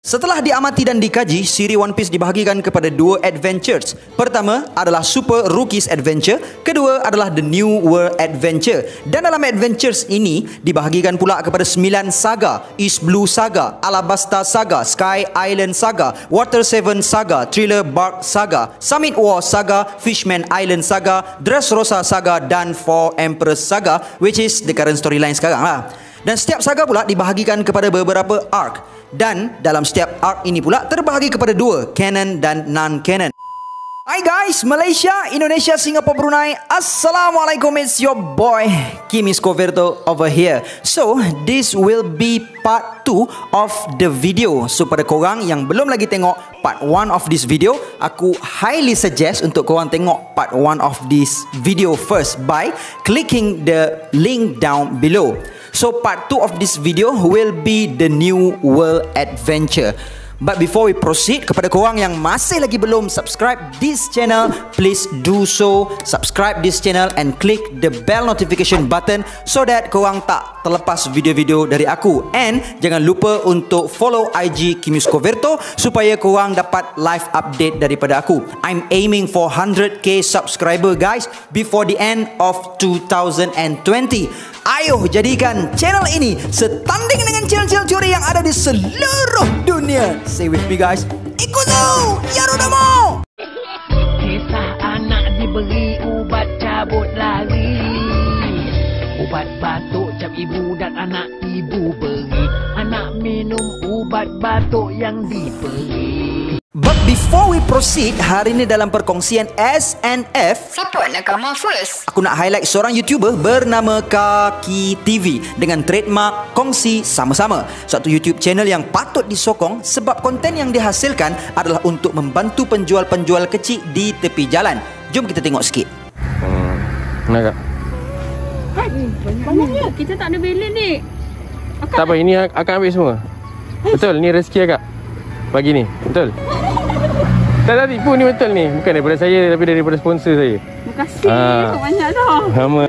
Setelah diamati dan dikaji, siri One Piece dibahagikan kepada dua adventures. Pertama adalah Super Rookies Adventure, kedua adalah The New World Adventure. Dan dalam adventures ini dibahagikan pula kepada 9 saga: East Blue Saga, Alabasta Saga, Sky Island Saga, Water 7 Saga, Thriller Bark Saga, Summit War Saga, Fishman Island Saga, Dressrosa Saga dan Four Emperors Saga, which is the current storyline sekarang lah. Dan setiap saga pula dibahagikan kepada beberapa arc. Dan dalam setiap arc ini pula terbahagi kepada dua, canon dan non-canon. Hi guys, Malaysia, Indonesia, Singapore, Brunei. Assalamualaikum, it's your boy Kimi Scoverto over here. So, this will be part 2 of the video. So, pada korang yang belum lagi tengok part 1 of this video, aku highly suggest untuk korang tengok part 1 of this video first by clicking the link down below. So part 2 of this video will be the New World Adventure. But before we proceed, kepada korang yang masih lagi belum subscribe this channel, please do so. Subscribe this channel and click the bell notification button so that korang tak terlepas video-video dari aku. And jangan lupa untuk follow IG Kimi Scoverto supaya korang dapat live update daripada aku. I'm aiming for 100k subscriber guys before the end of 2020. Ayo jadikan channel ini setanding dengan channel-channel teori yang ada di seluruh dunia. Say with me guys, Ikutu Yarudomo. Kisah anak diberi ubat cabut lari, ubat batuk cap ibu dan anak ibu beri. Anak minum ubat batuk yang diberi. But before we proceed, hari ini dalam perkongsian SNF, siapa nak come first? aku nak highlight seorang YouTuber bernama Kaki TV dengan trademark kongsi sama-sama. Satu YouTube channel yang patut disokong sebab konten yang dihasilkan adalah untuk membantu penjual-penjual kecil di tepi jalan. Jom kita tengok sikit. Nak kak? Banyaknya kita tak ada balance ni. Tak apa, ini akan ambil semua. Betul, ni rezeki akak. Pagi ni, betul? Tak tipu, ni betul ni. Bukan daripada saya tapi daripada sponsor saya. Terima kasih, banyak dah. Sama.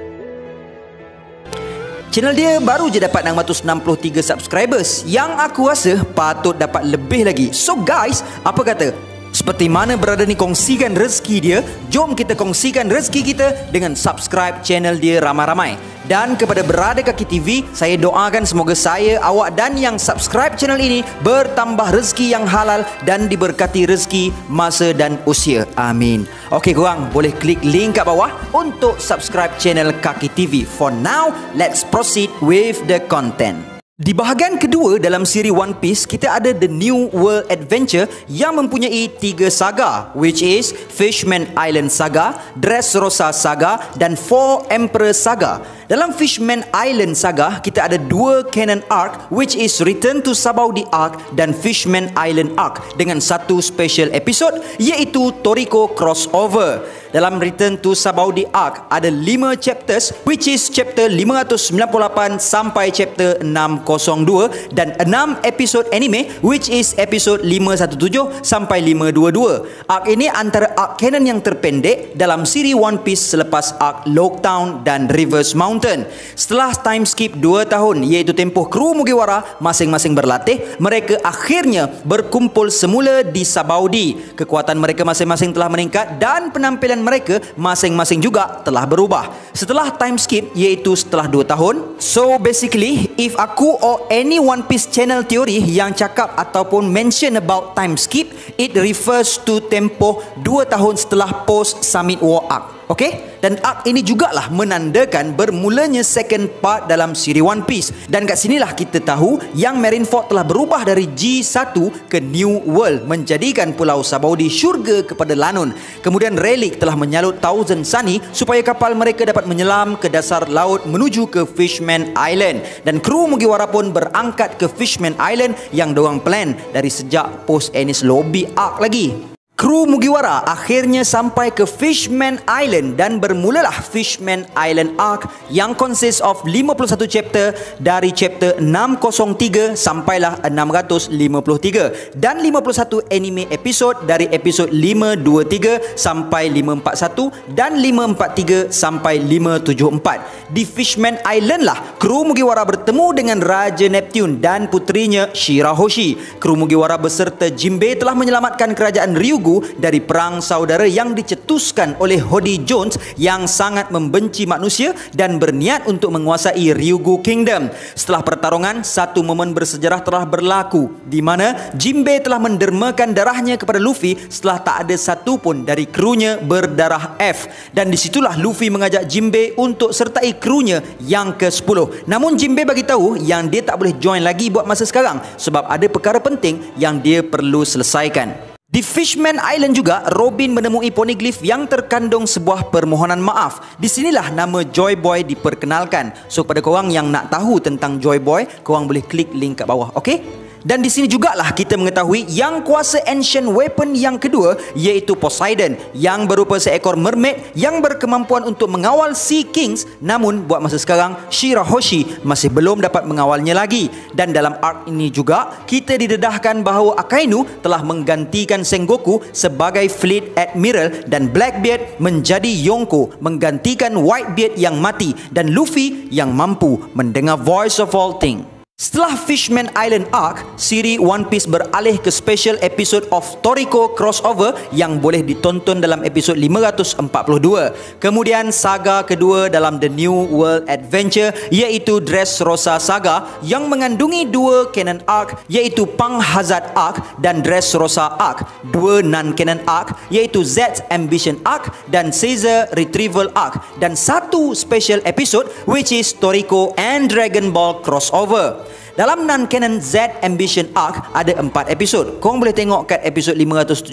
Channel dia baru je dapat 663 subscribers, yang aku rasa patut dapat lebih lagi. So guys, apa kata? Seperti mana berada ni kongsikan rezeki dia, jom kita kongsikan rezeki kita dengan subscribe channel dia ramai-ramai. Dan kepada berada Kaki TV, saya doakan semoga saya, awak dan yang subscribe channel ini bertambah rezeki yang halal dan diberkati rezeki, masa dan usia. Amin. Okey korang, boleh klik link kat bawah untuk subscribe channel Kaki TV. For now, let's proceed with the content. Di bahagian kedua dalam siri One Piece, kita ada The New World Adventure yang mempunyai 3 saga, which is Fishman Island Saga, Dressrosa Saga dan Four Emperors Saga. Dalam Fishman Island Saga, kita ada 2 canon arc, which is Return to Sabaudi Arc dan Fishman Island Arc, dengan satu special episode iaitu Toriko Crossover. Dalam Return to Sabaudi Arc ada 5 chapters, which is chapter 598 sampai chapter 602, dan 6 episod anime, which is episode 517 sampai 522. Arc ini antara arc canon yang terpendek dalam siri One Piece selepas arc Lockdown dan Reverse Mountain. Setelah time skip 2 tahun iaitu tempoh kru Mugiwara masing-masing berlatih, mereka akhirnya berkumpul semula di Sabaudi. Kekuatan mereka masing-masing telah meningkat dan penampilan mereka masing-masing juga telah berubah setelah time skip iaitu setelah 2 tahun. So basically, if aku or any One Piece channel teori yang cakap ataupun mention about time skip, it refers to tempoh 2 tahun setelah post Summit War arc. Okay? Dan arc ini jugalah menandakan bermulanya second part dalam siri One Piece. Dan kat sinilah kita tahu yang Marineford telah berubah dari G1 ke New World, menjadikan Pulau Sabaudi syurga kepada Lanun. Kemudian Relic telah menyalut Thousand Sunny supaya kapal mereka dapat menyelam ke dasar laut menuju ke Fishman Island. Dan kru Mugiwara pun berangkat ke Fishman Island yang diorang plan dari sejak post Enies Lobby arc lagi. Kru Mugiwara akhirnya sampai ke Fishman Island dan bermulalah Fishman Island Arc yang consist of 51 chapter dari chapter 603 sampailah 653 dan 51 anime episode dari episod 523 sampai 541 dan 543 sampai 574. Di Fishman Island lah kru Mugiwara bertemu dengan Raja Neptune dan putrinya Shirahoshi. Kru Mugiwara beserta Jinbei telah menyelamatkan kerajaan Ryugu dari perang saudara yang dicetuskan oleh Hody Jones yang sangat membenci manusia dan berniat untuk menguasai Ryugu Kingdom. Setelah pertarungan, satu momen bersejarah telah berlaku di mana Jinbei telah mendermakan darahnya kepada Luffy setelah tak ada satu pun dari krunya berdarah F, dan disitulah Luffy mengajak Jinbei untuk sertai krunya yang ke-10. Namun Jinbei bagi tahu yang dia tak boleh join lagi buat masa sekarang sebab ada perkara penting yang dia perlu selesaikan. Di Fishman Island juga, Robin menemui poneglyph yang terkandung sebuah permohonan maaf. Di sinilah nama Joy Boy diperkenalkan. So kepada korang yang nak tahu tentang Joy Boy, korang boleh klik link kat bawah, okey? Dan di sini jugalah kita mengetahui yang kuasa ancient weapon yang kedua iaitu Poseidon yang berupa seekor mermaid yang berkemampuan untuk mengawal Sea Kings. Namun buat masa sekarang Shirahoshi masih belum dapat mengawalnya lagi. Dan dalam arc ini juga kita didedahkan bahawa Akainu telah menggantikan Sengoku sebagai Fleet Admiral dan Blackbeard menjadi Yonko menggantikan Whitebeard yang mati dan Luffy yang mampu mendengar Voice of All Things. Setelah Fishman Island Arc, siri One Piece beralih ke special episode of Toriko crossover yang boleh ditonton dalam episod 542. Kemudian saga kedua dalam The New World Adventure iaitu Dressrosa Saga yang mengandungi dua canon arc iaitu Pang Hazard Arc dan Dressrosa Arc, dua non-canon arc iaitu Zed's Ambition Arc dan Caesar Retrieval Arc, dan satu special episode which is Toriko and Dragon Ball crossover. Dalam non-canon Z Ambition Arc ada 4 episod. Korang boleh tengok kat episod 575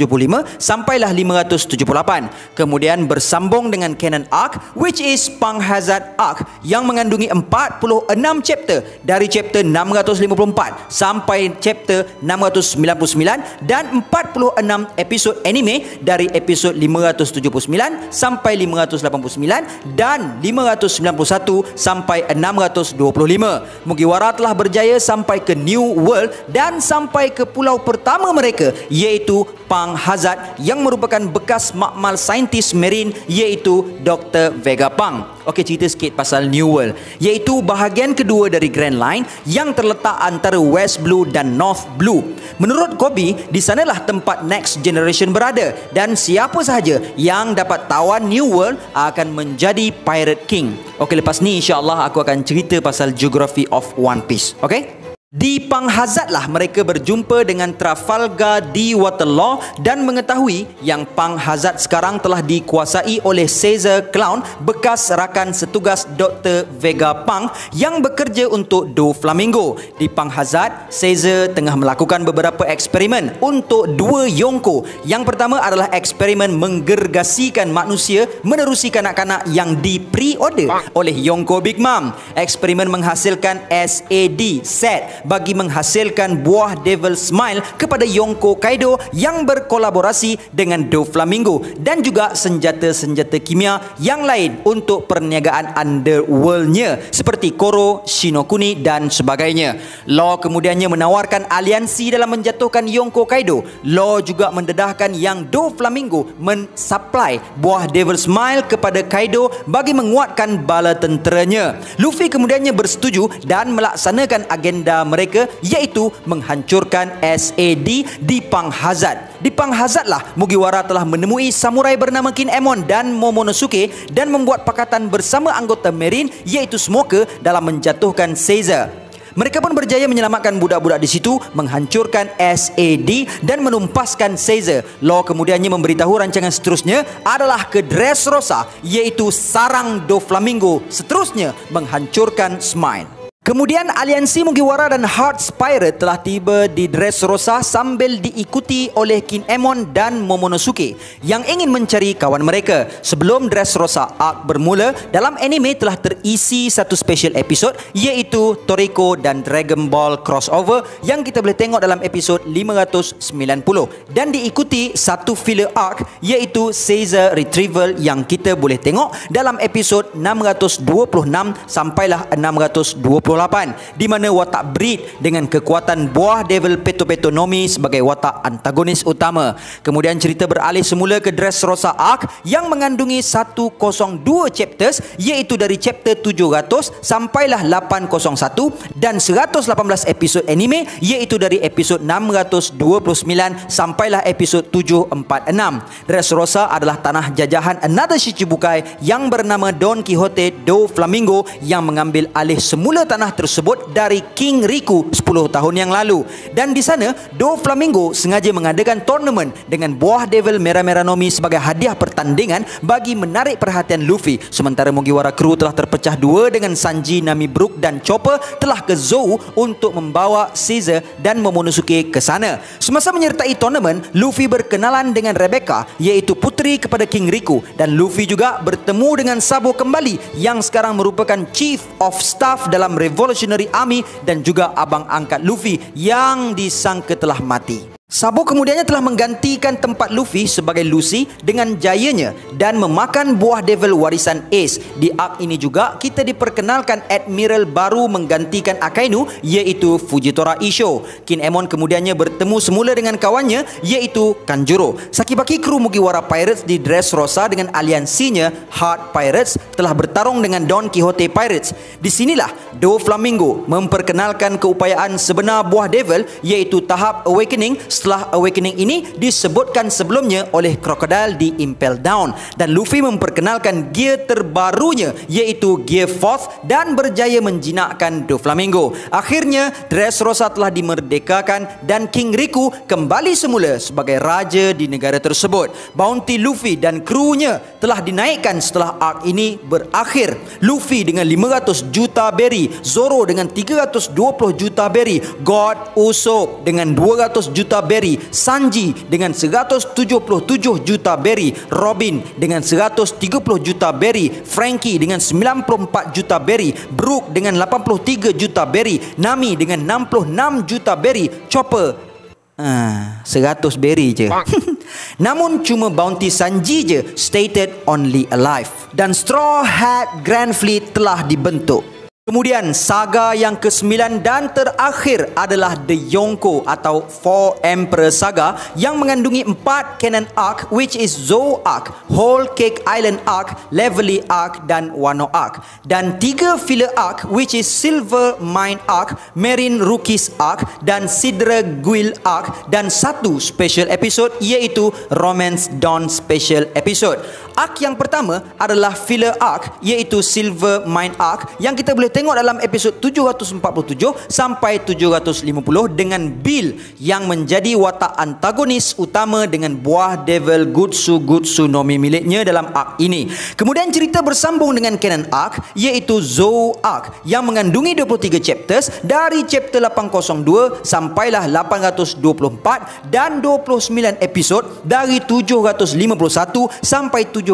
sampailah 578. Kemudian bersambung dengan canon arc which is Pang Hazard Arc yang mengandungi 46 chapter dari chapter 654 sampai chapter 699 dan 46 episod anime dari episod 579 sampai 589 dan 591 sampai 625. Mugiwara telah berjaya sampai ke New World dan sampai ke pulau pertama mereka iaitu Pang Hazard yang merupakan bekas makmal saintis marine iaitu Dr. Vegapunk. Okey, cerita sikit pasal New World iaitu bahagian kedua dari Grand Line yang terletak antara West Blue dan North Blue. Menurut Kobe, di sanalah tempat Next Generation berada dan siapa sahaja yang dapat tawan New World akan menjadi Pirate King. Okey, lepas ni insya-Allah aku akan cerita pasal geography of One Piece. Okey? Di Pang Hazard lah mereka berjumpa dengan Trafalgar di Waterloo dan mengetahui yang Pang Hazard sekarang telah dikuasai oleh Caesar Clown, bekas rakan setugas Dr. Vegapunk yang bekerja untuk Doflamingo. Di Pang Hazard, Caesar tengah melakukan beberapa eksperimen untuk dua Yonko. Yang pertama adalah eksperimen menggergasikan manusia menerusi kanak-kanak yang di-pre-order oleh Yonko Big Mom. Eksperimen menghasilkan SAD, set, bagi menghasilkan buah Devil Smile kepada Yonko Kaido yang berkolaborasi dengan Doflamingo, dan juga senjata-senjata kimia yang lain untuk perniagaan underworldnya seperti Koro, Shinokuni dan sebagainya. Law kemudiannya menawarkan aliansi dalam menjatuhkan Yonko Kaido. Law juga mendedahkan yang Doflamingo mensupply buah Devil Smile kepada Kaido bagi menguatkan bala tenteranya. Luffy kemudiannya bersetuju dan melaksanakan agenda mereka iaitu menghancurkan SAD di Pang Hazard. Di Pang Hazard lah Mugiwara telah menemui samurai bernama Kinemon dan Momonosuke dan membuat pakatan bersama anggota Marine iaitu Smoker dalam menjatuhkan Caesar. Mereka pun berjaya menyelamatkan budak-budak di situ, menghancurkan SAD dan menumpaskan Caesar. Law kemudiannya memberitahu rancangan seterusnya adalah ke Dressrosa iaitu sarang Doflamingo, seterusnya menghancurkan Smile. Kemudian aliansi Mugiwara dan Heart's Pirate telah tiba di Dressrosa sambil diikuti oleh Kinemon dan Momonosuke yang ingin mencari kawan mereka. Sebelum Dressrosa Arc bermula, dalam anime telah terisi satu special episode iaitu Toriko dan Dragon Ball crossover yang kita boleh tengok dalam episod 590, dan diikuti satu filler arc iaitu Caesar Retrieval yang kita boleh tengok dalam episod 626 sampailah 629. 28, di mana watak Breed dengan kekuatan buah Devil Peto-Peto Nomi sebagai watak antagonis utama. Kemudian cerita beralih semula ke Dressrosa Arc yang mengandungi 102 chapters, iaitu dari chapter 700 sampailah 801 dan 118 episod anime, iaitu dari episod 629 sampailah episod 746. Dressrosa adalah tanah jajahan another Shichibukai yang bernama Don Quixote do Flamingo yang mengambil alih semula tanah tersebut dari King Riku 10 tahun yang lalu. Dan di sana Do Flamingo sengaja mengadakan tournament dengan buah Devil Merah-Merah Nomi sebagai hadiah pertandingan bagi menarik perhatian Luffy. Sementara Mugiwara Crew telah terpecah dua dengan Sanji, Nami, Brook dan Chopper telah ke Zou untuk membawa Caesar dan Momonosuke ke sana. Semasa menyertai tournament, Luffy berkenalan dengan Rebecca, iaitu puteri kepada King Riku, dan Luffy juga bertemu dengan Sabo kembali yang sekarang merupakan Chief of Staff dalam Revolutionary Army dan juga abang angkat Luffy yang disangka telah mati. Sabo kemudiannya telah menggantikan tempat Luffy sebagai Lucy dengan jayanya dan memakan buah Devil warisan Ace. Di arc ini juga kita diperkenalkan Admiral baru menggantikan Akainu, iaitu Fujitora Isho. Kinemon kemudiannya bertemu semula dengan kawannya, iaitu Kanjuro. Sakibaki kru Mugiwara Pirates di Dressrosa dengan aliansinya Heart Pirates telah bertarung dengan Don Quixote Pirates. Di sinilah Do Flamingo memperkenalkan keupayaan sebenar buah Devil, iaitu tahap Awakening. Setelah Awakening ini disebutkan sebelumnya oleh Crocodile di Impel Down, dan Luffy memperkenalkan gear terbarunya, iaitu Gear 4th, dan berjaya menjinakkan Do Flamingo. Akhirnya Dressrosa telah dimerdekakan dan King Riku kembali semula sebagai raja di negara tersebut. Bounty Luffy dan krunya telah dinaikkan setelah arc ini berakhir. Luffy dengan 500 juta berry, Zoro dengan 320 juta berry, God Usopp dengan 200 juta berry, Sanji dengan 177 juta berry, Robin dengan 130 juta berry, Frankie dengan 94 juta berry, Brook dengan 83 juta berry, Nami dengan 66 juta berry, Chopper 100 berry je. Namun cuma bounty Sanji je stated only alive. Dan Straw Hat Grand Fleet telah dibentuk. Kemudian saga yang ke-9 dan terakhir adalah The Yonko atau Four Emperor Saga yang mengandungi 4 canon arc, which is Zou Arc, Whole Cake Island Arc, Levelly Arc dan Wano Arc, dan 3 filler arc, which is Silver Mine Arc, Marine Rookies Arc dan Sidra Guild Arc, dan 1 special episode iaitu Romance Dawn Special Episode. Arc yang pertama adalah filler arc, iaitu Silver Mine Arc, yang kita boleh tengok dalam episod 747 sampai 750 dengan Bill yang menjadi watak antagonis utama dengan buah Devil Gutsu Nomi miliknya dalam arc ini. Kemudian cerita bersambung dengan canon arc, iaitu Zou Arc yang mengandungi 23 chapters dari chapter 802 sampailah 824 dan 29 episod dari 751 sampai 779.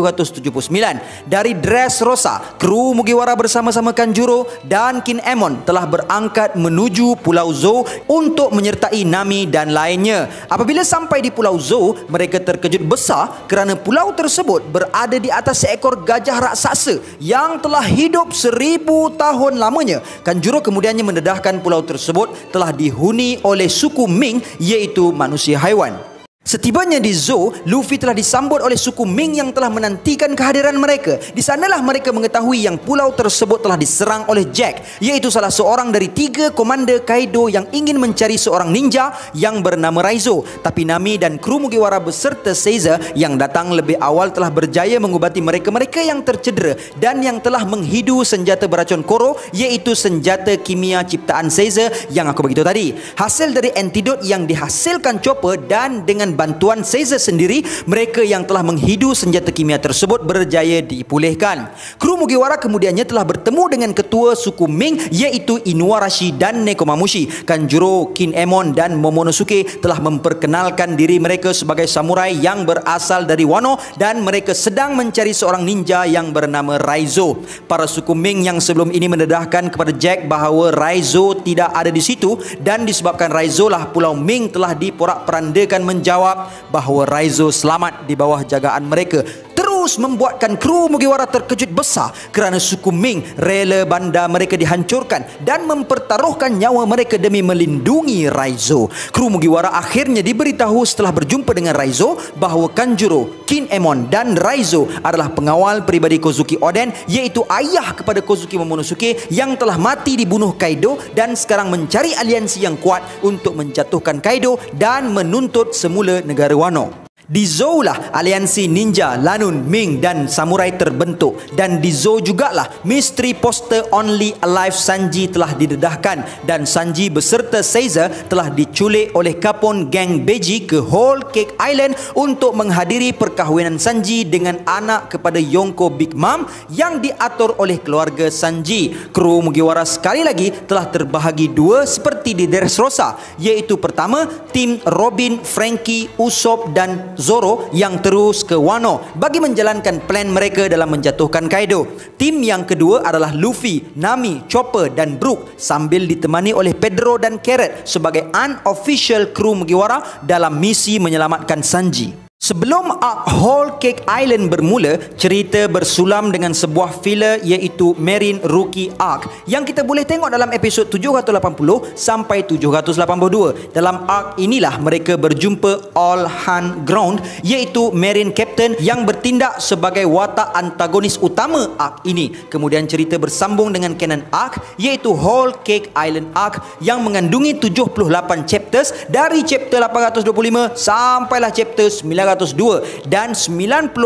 Dari Dressrosa, kru Mugiwara bersama-sama Kanjuro dan Kinemon telah berangkat menuju Pulau Zou untuk menyertai Nami dan lainnya. Apabila sampai di Pulau Zou, mereka terkejut besar kerana pulau tersebut berada di atas seekor gajah raksasa yang telah hidup 1000 tahun lamanya. Kanjuro kemudiannya mendedahkan pulau tersebut telah dihuni oleh suku Ming, iaitu manusia haiwan. Setibanya di Zou, Luffy telah disambut oleh suku Ming yang telah menantikan kehadiran mereka. Di sanalah mereka mengetahui yang pulau tersebut telah diserang oleh Jack, iaitu salah seorang dari 3 komander Kaido yang ingin mencari seorang ninja yang bernama Raizo. Tapi Nami dan kru Mugiwara beserta Caesar yang datang lebih awal telah berjaya mengubati mereka-mereka yang tercedera dan yang telah menghidu senjata beracun Koro, iaitu senjata kimia ciptaan Caesar yang aku beritahu tadi. Hasil dari antidot yang dihasilkan Chopper dan dengan bantuan Caesar sendiri, mereka yang telah menghidu senjata kimia tersebut berjaya dipulihkan. Kru Mugiwara kemudiannya telah bertemu dengan ketua suku Ming, iaitu Inuarashi dan Nekomamushi. Kanjuro, Kinemon dan Momonosuke telah memperkenalkan diri mereka sebagai samurai yang berasal dari Wano dan mereka sedang mencari seorang ninja yang bernama Raizo. Para suku Ming yang sebelum ini mendedahkan kepada Jack bahawa Raizo tidak ada di situ, dan disebabkan Raizo lah Pulau Ming telah diporak-perandakan menjawab bahawa Raizo selamat di bawah jagaan mereka. terus membuatkan kru Mugiwara terkejut besar kerana suku Ming rela bandar mereka dihancurkan dan mempertaruhkan nyawa mereka demi melindungi Raizo. Kru Mugiwara akhirnya diberitahu setelah berjumpa dengan Raizo bahawa Kanjuro, Kinemon dan Raizo adalah pengawal peribadi Kozuki Oden, iaitu ayah kepada Kozuki Momonosuke yang telah mati dibunuh Kaido dan sekarang mencari aliansi yang kuat untuk menjatuhkan Kaido dan menuntut semula negara Wano. Di Zou lah aliansi ninja, Lanun, Ming dan samurai terbentuk, dan di Zou jugalah misteri poster Only Alive Sanji telah didedahkan dan Sanji beserta Caesar telah diculik oleh kapon geng Beji ke Whole Cake Island untuk menghadiri perkahwinan Sanji dengan anak kepada Yonko Big Mom yang diatur oleh keluarga Sanji. Kru Mugiwara sekali lagi telah terbahagi dua seperti di Dressrosa, iaitu pertama tim Robin, Frankie, Usopp dan Zoro yang terus ke Wano bagi menjalankan plan mereka dalam menjatuhkan Kaido. Tim yang kedua adalah Luffy, Nami, Chopper dan Brook sambil ditemani oleh Pedro dan Carrot sebagai unofficial kru Mugiwara dalam misi menyelamatkan Sanji. Sebelum arc Whole Cake Island bermula, cerita bersulam dengan sebuah filler iaitu Marine Rookie Arc yang kita boleh tengok dalam episod 780 sampai 782. Dalam arc inilah mereka berjumpa All Hand Ground iaitu Marine Captain yang bertindak sebagai watak antagonis utama arc ini. Kemudian cerita bersambung dengan canon arc iaitu Whole Cake Island Arc yang mengandungi 78 chapters dari chapter 825 sampailah chapter 902 dan 95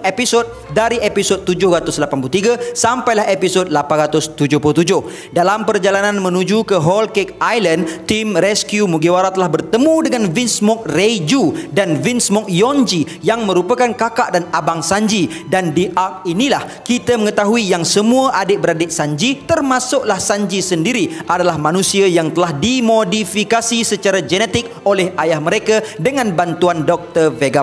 episod dari episod 783 sampailah episod 877. Dalam perjalanan menuju ke Whole Cake Island, tim rescue Mugiwara telah bertemu dengan Vinsmoke Reiju dan Vinsmoke Yonji yang merupakan kakak dan abang Sanji, dan di arc inilah kita mengetahui yang semua adik-beradik Sanji termasuklah Sanji sendiri adalah manusia yang telah dimodifikasi secara genetik oleh ayah mereka dengan bantuan Dr. Vegapunk,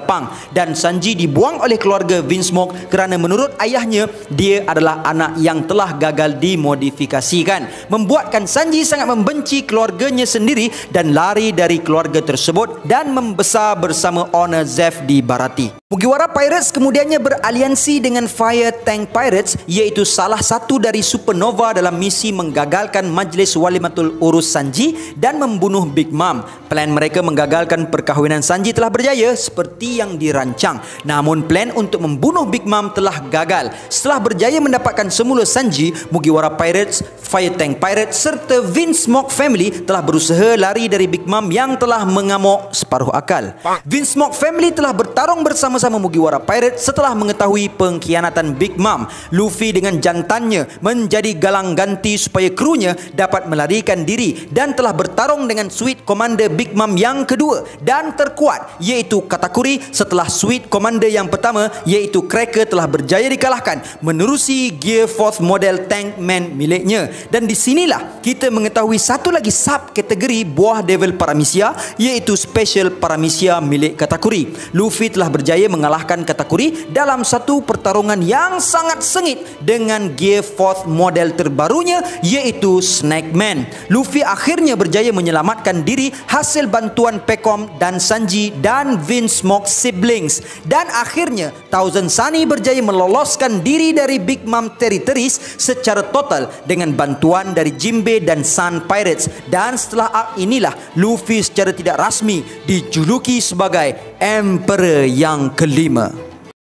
dan Sanji dibuang oleh keluarga Vinsmoke kerana menurut ayahnya dia adalah anak yang telah gagal dimodifikasikan, membuatkan Sanji sangat membenci keluarganya sendiri dan lari dari keluarga tersebut dan membesar bersama Honor Zeph di Baratie. Mugiwara Pirates kemudiannya beraliansi dengan Fire Tank Pirates iaitu salah satu dari supernova dalam misi menggagalkan Majlis Walimatul Urus Sanji dan membunuh Big Mom. Plan mereka menggagalkan perkahwinan Sanji telah berjaya seperti yang dirancang. Namun plan untuk membunuh Big Mom telah gagal. Setelah berjaya mendapatkan semula Sanji, Mugiwara Pirates, Fire Tank Pirates serta Vinsmoke Family telah berusaha lari dari Big Mom yang telah mengamuk separuh akal. Vinsmoke Family telah bertarung bersama-sama Mugiwara Pirates setelah mengetahui pengkhianatan Big Mom. Luffy dengan jantannya menjadi galang ganti supaya krunya dapat melarikan diri dan telah bertarung dengan Sweet Commander Big Mom yang kedua dan terkuat iaitu Katakuri setelah Sweet Commander yang pertama iaitu Cracker telah berjaya dikalahkan menerusi Gear 4th model Tank Man miliknya. Dan di sinilah kita mengetahui satu lagi sub kategori buah Devil Paramecia iaitu Special Paramecia milik Katakuri. Luffy telah berjaya mengalahkan Katakuri dalam satu pertarungan yang sangat sengit dengan Gear 4th model terbarunya iaitu Snack Man. Luffy akhirnya berjaya menyelamatkan diri hasil bantuan Pekom dan Sanji dan Vinsmoke siblings, dan akhirnya Thousand Sunny berjaya meloloskan diri dari Big Mom territories secara total dengan bantuan dari Jinbe dan Sun Pirates, dan setelah arc inilah Luffy secara tidak rasmi dijuluki sebagai Emperor yang kelima.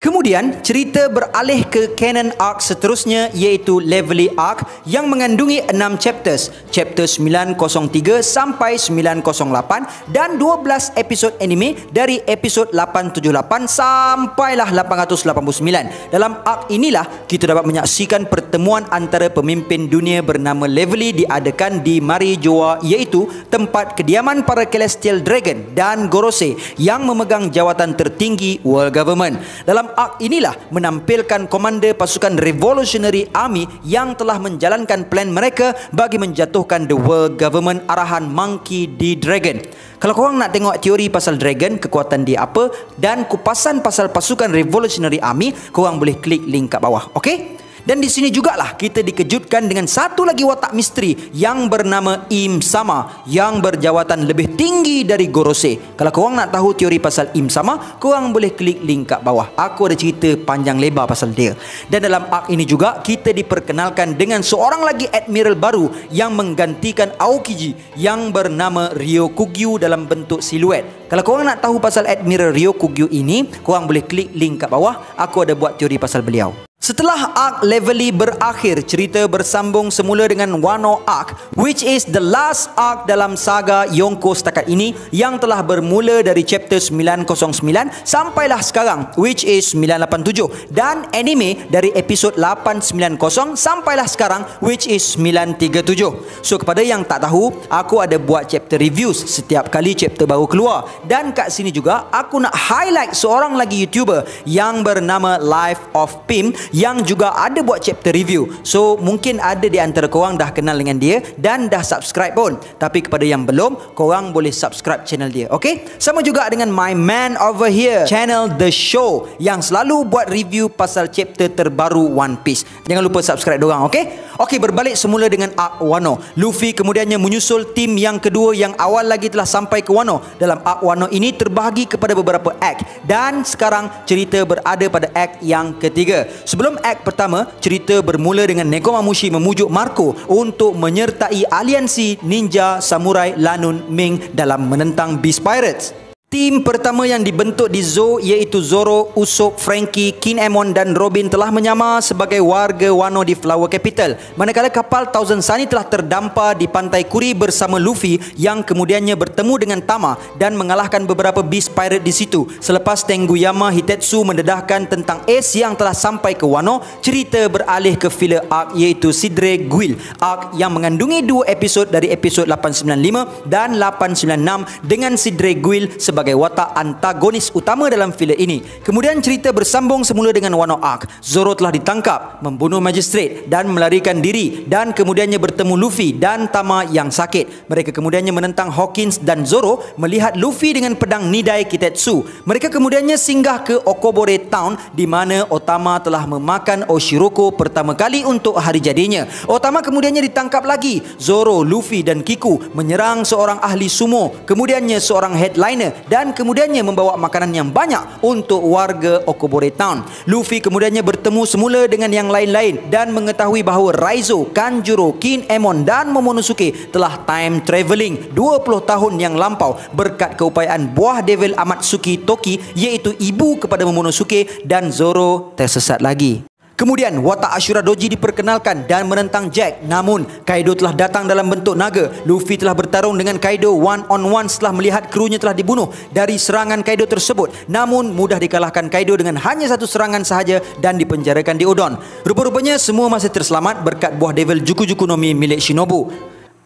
Kemudian cerita beralih ke canon arc seterusnya iaitu Levelly Arc yang mengandungi 6 chapters, chapter 903 sampai 908 dan 12 episod anime dari episod 878 sampailah 889. Dalam arc inilah kita dapat menyaksikan pertemuan antara pemimpin dunia bernama Levelly diadakan di Marijoa iaitu tempat kediaman para Celestial Dragon dan Gorosei yang memegang jawatan tertinggi World Government. Dalam arc inilah menampilkan komander pasukan Revolutionary Army yang telah menjalankan plan mereka bagi menjatuhkan the world government arahan Monkey D. Dragon. Kalau korang nak tengok teori pasal Dragon, kekuatan dia apa dan kupasan pasal pasukan Revolutionary Army, korang boleh klik link kat bawah. Okey? Dan di sini jugalah kita dikejutkan dengan satu lagi watak misteri yang bernama Im Sama yang berjawatan lebih tinggi dari Gorosei. Kalau korang nak tahu teori pasal Im Sama, korang boleh klik link kat bawah. Aku ada cerita panjang lebar pasal dia. Dan dalam arc ini juga kita diperkenalkan dengan seorang lagi admiral baru yang menggantikan Aokiji yang bernama Ryokugyu dalam bentuk siluet. Kalau korang nak tahu pasal Admiral Ryokugyu ini, korang boleh klik link kat bawah. Aku ada buat teori pasal beliau. Setelah arc Levelly berakhir, cerita bersambung semula dengan Wano arc, which is the last arc dalam saga Yonko setakat ini, yang telah bermula dari chapter 909 sampailah sekarang, which is 987, dan anime dari episod 890 sampailah sekarang, which is 937. So kepada yang tak tahu, aku ada buat chapter reviews setiap kali chapter baru keluar. Dan kat sini juga aku nak highlight seorang lagi YouTuber yang bernama Life of Pim yang juga ada buat chapter review. So mungkin ada di antara korang dah kenal dengan dia dan dah subscribe pun. Tapi kepada yang belum, korang boleh subscribe channel dia. Okay? Sama juga dengan my man over here, channel The Show, yang selalu buat review pasal chapter terbaru One Piece. Jangan lupa subscribe dorang, okay? Okay, berbalik semula dengan arc Wano. Luffy kemudiannya menyusul tim yang kedua yang awal lagi telah sampai ke Wano. Dalam arc Wano ini terbahagi kepada beberapa act, dan sekarang cerita berada pada act yang ketiga. Sebelum act pertama, cerita bermula dengan Nekomamushi memujuk Marco untuk menyertai aliansi ninja samurai Lanun Ming dalam menentang Beast Pirates. Tim pertama yang dibentuk di Zou iaitu Zoro, Usopp, Franky, Kinemon dan Robin telah menyamar sebagai warga Wano di Flower Capital. Manakala kapal Thousand Sunny telah terdampar di pantai Kuri bersama Luffy yang kemudiannya bertemu dengan Tama dan mengalahkan beberapa Beast Pirate di situ. Selepas Tenguyama Hitetsu mendedahkan tentang Ace yang telah sampai ke Wano, cerita beralih ke filler arc iaitu Sidre Guild, arc yang mengandungi 2 episod dari episod 895 dan 896 dengan Sidre Guild sebagai watak antagonis utama dalam filler ini. Kemudian cerita bersambung semula dengan Wano arc. Zoro telah ditangkap, membunuh magistrate dan melarikan diri, dan kemudiannya bertemu Luffy dan Tama yang sakit. Mereka kemudiannya menentang Hawkins dan Zoro melihat Luffy dengan pedang Nidai Kitetsu. Mereka kemudiannya singgah ke Okobore Town di mana Otama telah memakan Oshiroko pertama kali untuk hari jadinya. Otama kemudiannya ditangkap lagi. Zoro, Luffy dan Kiku menyerang seorang ahli sumo, kemudiannya seorang headliner, dan kemudiannya membawa makanan yang banyak untuk warga Okobore Town. Luffy kemudiannya bertemu semula dengan yang lain-lain dan mengetahui bahawa Raizo, Kanjuro, Kinemon dan Momonosuke telah time travelling 20 tahun yang lampau berkat keupayaan buah Devil Amatsuki Toki iaitu ibu kepada Momonosuke, dan Zoro tersesat lagi. Kemudian watak Ashura Doji diperkenalkan dan menentang Jack. Namun Kaido telah datang dalam bentuk naga. Luffy telah bertarung dengan Kaido one on one setelah melihat krunya telah dibunuh dari serangan Kaido tersebut. Namun mudah dikalahkan Kaido dengan hanya satu serangan sahaja dan dipenjarakan di Udon. Rupa-rupanya semua masih terselamat berkat buah Devil Juku-Juku no Mi milik Shinobu.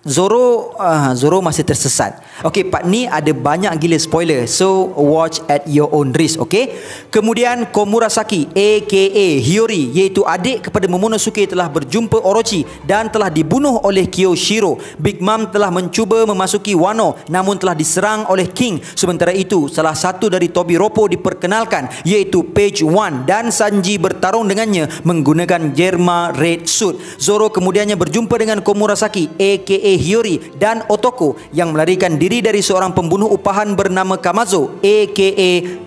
Zoro masih tersesat. Okey, part ni ada banyak gila spoiler, so watch at your own risk, okey? Kemudian Komurasaki aka Hiyori iaitu adik kepada Momonosuke telah berjumpa Orochi dan telah dibunuh oleh Kyoshiro. Big Mom telah mencuba memasuki Wano namun telah diserang oleh King. Sementara itu, salah satu dari Tobiropo diperkenalkan iaitu Page One dan Sanji bertarung dengannya menggunakan Germa Red Suit. Zoro kemudiannya berjumpa dengan Komurasaki aka Hiyori dan Otoko yang melarikan diri dari seorang pembunuh upahan bernama Kamazo aka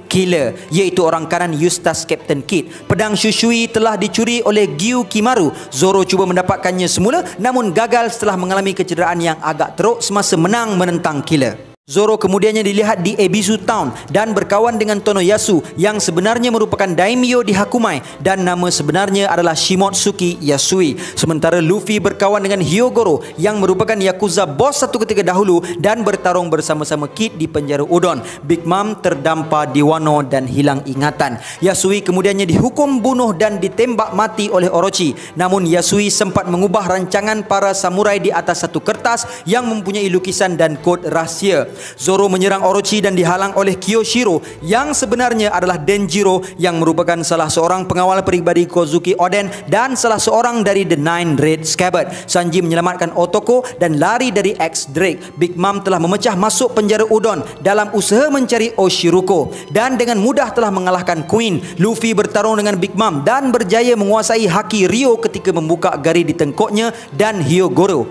Killer, iaitu orang kanan Eustace Captain Kidd. Pedang Shushui telah dicuri oleh Gyu Kimaru. Zoro cuba mendapatkannya semula namun gagal setelah mengalami kecederaan yang agak teruk semasa menang menentang Killer. Zoro kemudiannya dilihat di Ebisu Town dan berkawan dengan Tonoyasu yang sebenarnya merupakan daimyo di Hakumai dan nama sebenarnya adalah Shimotsuki Yasui. Sementara Luffy berkawan dengan Hyogoro yang merupakan Yakuza bos satu ketika dahulu dan bertarung bersama-sama Kid di penjara Udon. Big Mom terdampar di Wano dan hilang ingatan. Yasui kemudiannya dihukum bunuh dan ditembak mati oleh Orochi. Namun Yasui sempat mengubah rancangan para samurai di atas satu kertas yang mempunyai lukisan dan kod rahsia. Zoro menyerang Orochi dan dihalang oleh Kyoshiro yang sebenarnya adalah Denjiro yang merupakan salah seorang pengawal peribadi Kozuki Oden dan salah seorang dari The Nine Red Scabbard. Sanji menyelamatkan Otoko dan lari dari X Drake. Big Mom telah memecah masuk penjara Udon dalam usaha mencari Oshiruko dan dengan mudah telah mengalahkan Queen. Luffy bertarung dengan Big Mom dan berjaya menguasai haki Ryo ketika membuka gari di tengkuknya dan Hyogoro.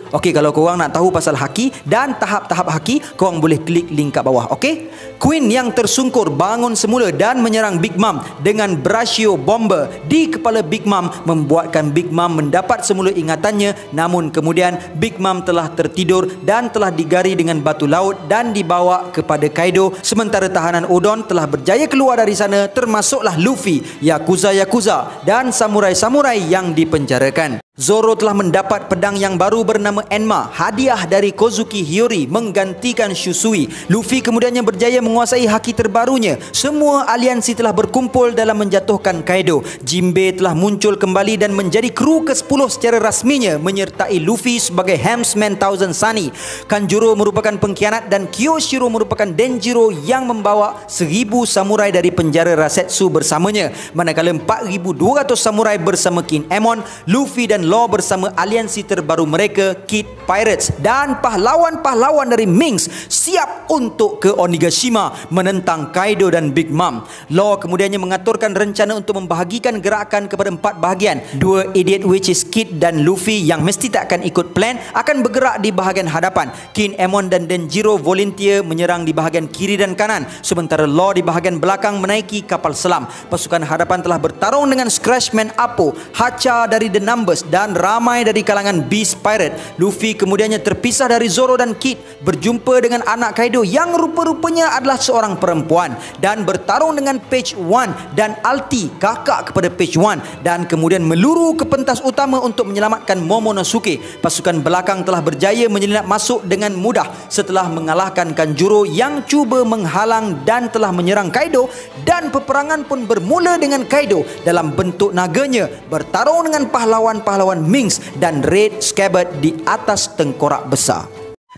Okey, kalau korang nak tahu pasal haki dan tahap-tahap haki, korang boleh klik link kat bawah. Okey, Queen yang tersungkur bangun semula dan menyerang Big Mom dengan Brashio Bomber di kepala Big Mom, membuatkan Big Mom mendapat semula ingatannya. Namun kemudian Big Mom telah tertidur dan telah digari dengan batu laut dan dibawa kepada Kaido. Sementara tahanan Udon telah berjaya keluar dari sana, termasuklah Luffy, Yakuza dan samurai-samurai yang dipenjarakan. Zoro telah mendapat pedang yang baru bernama Enma, hadiah dari Kozuki Hiyori menggantikan Shusui. Luffy kemudiannya berjaya menguasai haki terbarunya. Semua aliansi telah berkumpul dalam menjatuhkan Kaido. Jinbe telah muncul kembali dan menjadi kru ke-10 secara rasminya, menyertai Luffy sebagai Helmsman Thousand Sunny. Kanjuro merupakan pengkhianat dan Kyoshiro merupakan Denjiro yang membawa 1000 samurai dari penjara Rasetsu bersamanya. Manakala 4200 samurai bersama King Emon, Luffy dan Law bersama aliansi terbaru mereka, Kid Pirates, dan pahlawan-pahlawan dari Minks siap untuk ke Onigashima menentang Kaido dan Big Mom. Law kemudiannya mengaturkan rencana untuk membahagikan gerakan kepada 4 bahagian. 2 idiot which is Kid dan Luffy yang mesti tak akan ikut plan akan bergerak di bahagian hadapan. King Emon dan Denjiro volunteer menyerang di bahagian kiri dan kanan, sementara Law di bahagian belakang menaiki kapal selam. Pasukan hadapan telah bertarung dengan Scratchman Apo, Hacha dari The Numbers dan ramai dari kalangan Beast Pirate. Luffy kemudiannya terpisah dari Zoro dan Kid, berjumpa dengan anak Kaido yang rupa-rupanya adalah seorang perempuan dan bertarung dengan Page One dan Alti, kakak kepada Page One, dan kemudian meluru ke pentas utama untuk menyelamatkan Momonosuke. Pasukan belakang telah berjaya menyelinap masuk dengan mudah setelah mengalahkan Kanjuro yang cuba menghalang dan telah menyerang Kaido, dan peperangan pun bermula dengan Kaido dalam bentuk naganya bertarung dengan pahlawan-pahlawan Minks dan Red Scabbard di atas tengkorak besar.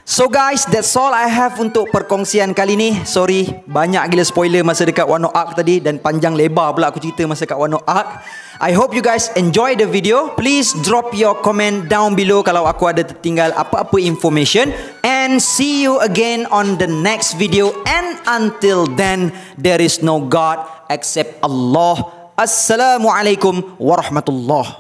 So guys, that's all I have untuk perkongsian kali ni. Sorry, banyak gila spoiler masa dekat Wano Arc tadi, dan panjang lebar pula aku cerita masa kat Wano Arc. I hope you guys enjoy the video. Please drop your comment down below kalau aku ada tertinggal apa-apa information. And see you again on the next video. And until then, there is no God except Allah. Assalamualaikum warahmatullahi